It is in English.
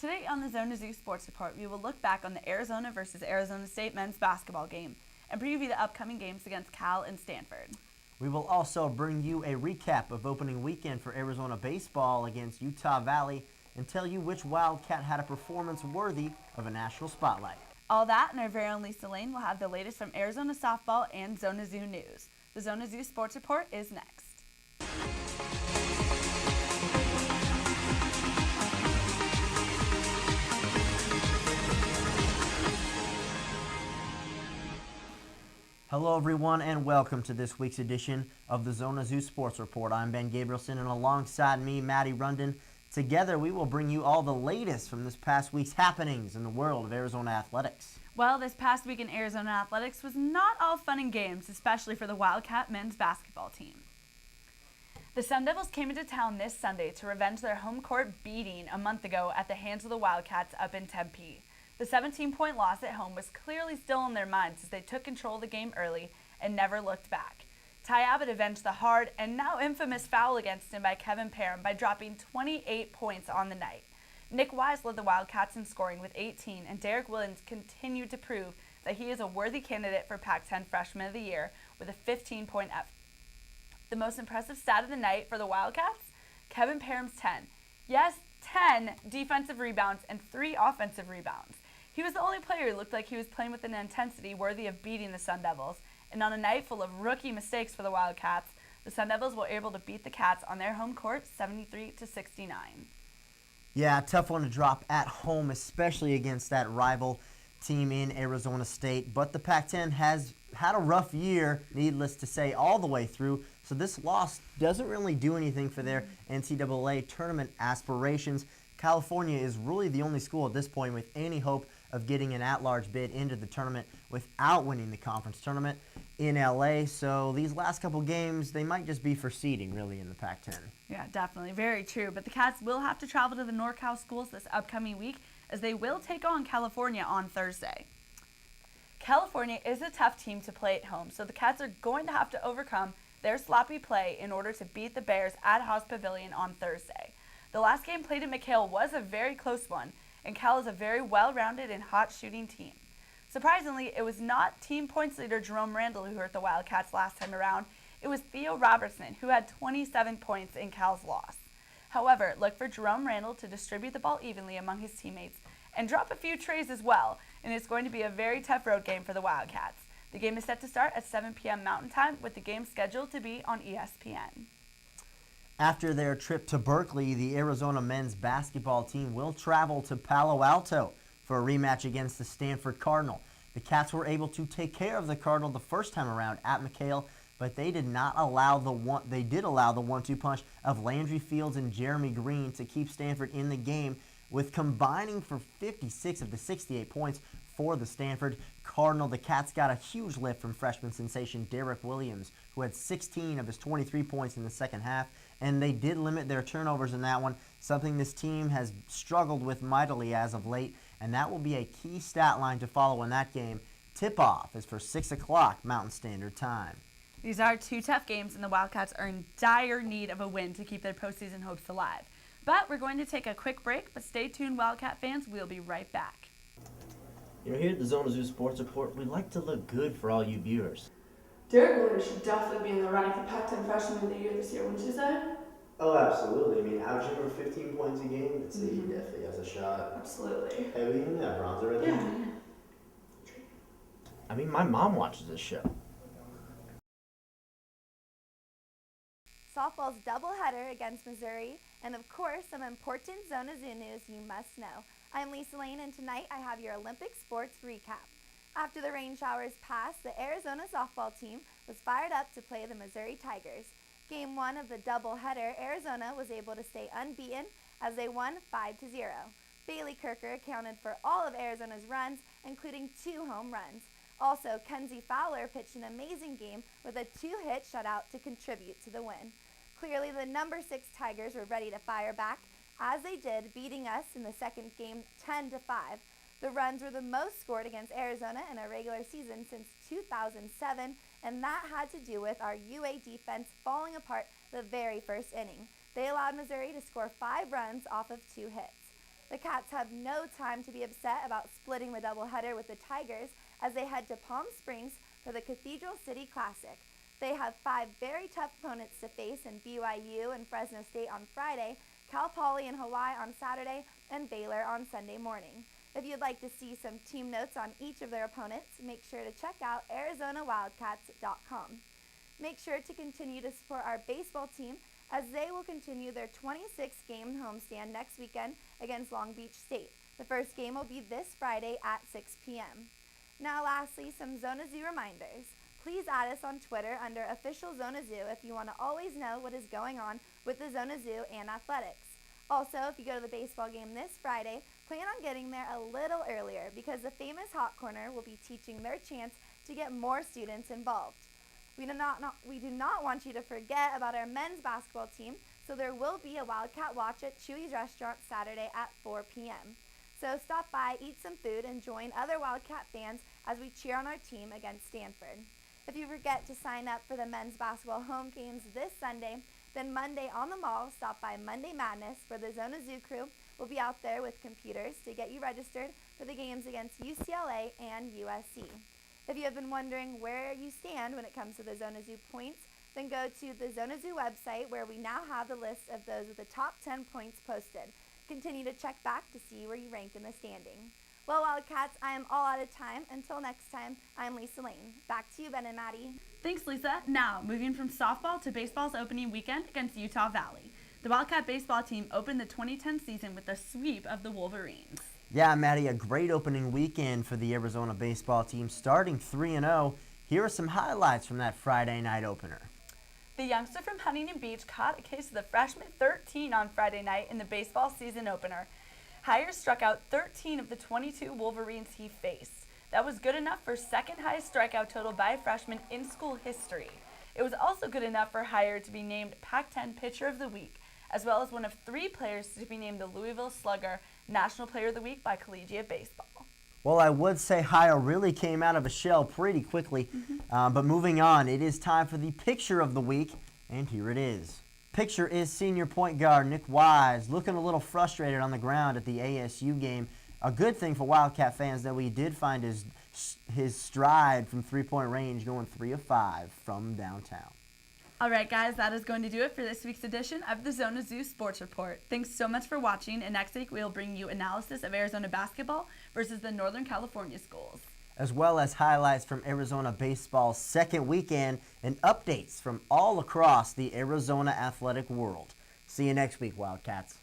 Today on the Zzsr Sports Report, we will look back on the Arizona versus Arizona State men's basketball game and preview the upcoming games against Cal and Stanford. We will also bring you a recap of opening weekend for Arizona baseball against Utah Valley and tell you which Wildcat had a performance worthy of a national spotlight. All that and our very own Lisa Lane will have the latest from Arizona softball and Zzsr news. The Zzsr Sports Report is next. Hello everyone and welcome to this week's edition of the Zzsr Sports Report. I'm Ben Gabrielson and alongside me, Maddie Rundon. Together we will bring you all the latest from this past week's happenings in the world of Arizona athletics. Well, this past week in Arizona athletics was not all fun and games, especially for the Wildcat men's basketball team. The Sun Devils came into town this Sunday to revenge their home court beating a month ago at the hands of the Wildcats up in Tempe. The 17-point loss at home was clearly still on their minds as they took control of the game early and never looked back. Ty Abbott avenged the hard and now infamous foul against him by Kevin Parham by dropping 28 points on the night. Nick Wise led the Wildcats in scoring with 18, and Derek Williams continued to prove that he is a worthy candidate for Pac-10 Freshman of the Year with a 15-point effort. The most impressive stat of the night for the Wildcats? Kevin Parham's 10. Yes, 10 defensive rebounds and 3 offensive rebounds. He was the only player who looked like he was playing with an intensity worthy of beating the Sun Devils. And on a night full of rookie mistakes for the Wildcats, the Sun Devils were able to beat the Cats on their home court 73-69. Yeah, a tough one to drop at home, especially against that rival team in Arizona State. But the Pac-10 has had a rough year, needless to say, all the way through. So this loss doesn't really do anything for their NCAA tournament aspirations. California is really the only school at this point with any hope of getting an at-large bid into the tournament without winning the conference tournament in LA. So these last couple games, they might just be for seeding, really, in the Pac-10. Yeah, definitely. Very true. But the Cats will have to travel to the NorCal schools this upcoming week as they will take on California on Thursday. California is a tough team to play at home, so the Cats are going to have to overcome their sloppy play in order to beat the Bears at Haas Pavilion on Thursday. The last game played at McHale was a very close one, and Cal is a very well-rounded and hot shooting team. Surprisingly, it was not team points leader Jerome Randall who hurt the Wildcats last time around. It was Theo Robertson who had 27 points in Cal's loss. However, look for Jerome Randall to distribute the ball evenly among his teammates and drop a few treys as well, and it's going to be a very tough road game for the Wildcats. The game is set to start at 7 p.m. Mountain Time, with the game scheduled to be on ESPN. After their trip to Berkeley, the Arizona men's basketball team will travel to Palo Alto for a rematch against the Stanford Cardinal. The Cats were able to take care of the Cardinal the first time around at McHale, but they did allow the 1-2 punch of Landry Fields and Jeremy Green to keep Stanford in the game, with combining for 56 of the 68 points for the Stanford Cardinal. The Cats got a huge lift from freshman sensation Derek Williams, who had 16 of his 23 points in the second half, and they did limit their turnovers in that one, something this team has struggled with mightily as of late, and that will be a key stat line to follow in that game. Tip-off is for 6 o'clock Mountain Standard Time. These are two tough games, and the Wildcats are in dire need of a win to keep their postseason hopes alive. But we're going to take a quick break, but stay tuned, Wildcat fans. We'll be right back. Here at the Zzsr Sports Report, we like to look good for all you viewers. Derek Williams should definitely be in the running for Pac-10 Freshman of the Year this year, wouldn't you say? Oh, absolutely. I mean, averaging over 15 points a game, he definitely has a shot. Absolutely. Hey, we in that bronze already? Yeah. I mean, my mom watches this show. Softball's doubleheader against Missouri, and of course, some important Zzsr news you must know. I'm Lisa Lane, and tonight I have your Olympic sports recap. After the rain showers passed, the Arizona softball team was fired up to play the Missouri Tigers. Game 1 of the doubleheader, Arizona was able to stay unbeaten as they won 5-0. Bailey Kirker accounted for all of Arizona's runs, including 2 home runs. Also, Kenzie Fowler pitched an amazing game with a 2-hit shutout to contribute to the win. Clearly, the number 6 Tigers were ready to fire back, as they did, beating us in the second game 10-5. The runs were the most scored against Arizona in a regular season since 2007, and that had to do with our UA defense falling apart the very first inning. They allowed Missouri to score 5 runs off of 2 hits. The Cats have no time to be upset about splitting the doubleheader with the Tigers as they head to Palm Springs for the Cathedral City Classic. They have 5 very tough opponents to face in BYU and Fresno State on Friday, Cal Poly and Hawaii on Saturday, and Baylor on Sunday morning. If you'd like to see some team notes on each of their opponents, make sure to check out ArizonaWildcats.com. Make sure to continue to support our baseball team as they will continue their 26-game homestand next weekend against Long Beach State. The first game will be this Friday at 6 p.m. Now lastly, some Zona Zoo reminders. Please add us on Twitter under official Zona Zoo if you want to always know what is going on with the Zona Zoo and athletics. Also, if you go to the baseball game this Friday, plan on getting there a little earlier because the famous Hot Corner will be teaching their chants to get more students involved. We do not want you to forget about our men's basketball team, so there will be a Wildcat Watch at Chewy's Restaurant Saturday at 4 p.m. So stop by, eat some food, and join other Wildcat fans as we cheer on our team against Stanford. If you forget to sign up for the men's basketball home games this Sunday, then Monday on the Mall, stop by Monday Madness where the Zona Zoo crew will be out there with computers to get you registered for the games against UCLA and USC. If you have been wondering where you stand when it comes to the Zona Zoo points, then go to the Zona Zoo website where we now have the list of those with the top 10 points posted. Continue to check back to see where you rank in the standing. Well, Wildcats, I am all out of time. Until next time, I'm Lisa Lane. Back to you, Ben and Maddie. Thanks, Lisa. Now, moving from softball to baseball's opening weekend against Utah Valley. The Wildcat baseball team opened the 2010 season with a sweep of the Wolverines. Yeah, Maddie, a great opening weekend for the Arizona baseball team, starting 3-0. Here are some highlights from that Friday night opener. The youngster from Huntington Beach caught a case of the freshman 13 on Friday night in the baseball season opener. Hires struck out 13 of the 22 Wolverines he faced. That was good enough for second highest strikeout total by a freshman in school history. It was also good enough for Hire to be named Pac-10 Pitcher of the Week, as well as one of 3 players to be named the Louisville Slugger National Player of the Week by Collegiate Baseball. Well, I would say Hire really came out of a shell pretty quickly. But moving on, it is time for the Picture of the Week, and here it is. Picture is senior point guard Nick Wise, looking a little frustrated on the ground at the ASU game. A good thing for Wildcat fans that we did find his stride from three-point range, going 3 of 5 from downtown. All right, guys, that is going to do it for this week's edition of the Zona Zoo Sports Report. Thanks so much for watching, and next week we'll bring you analysis of Arizona basketball versus the Northern California schools, as well as highlights from Arizona baseball's second weekend and updates from all across the Arizona athletic world. See you next week, Wildcats.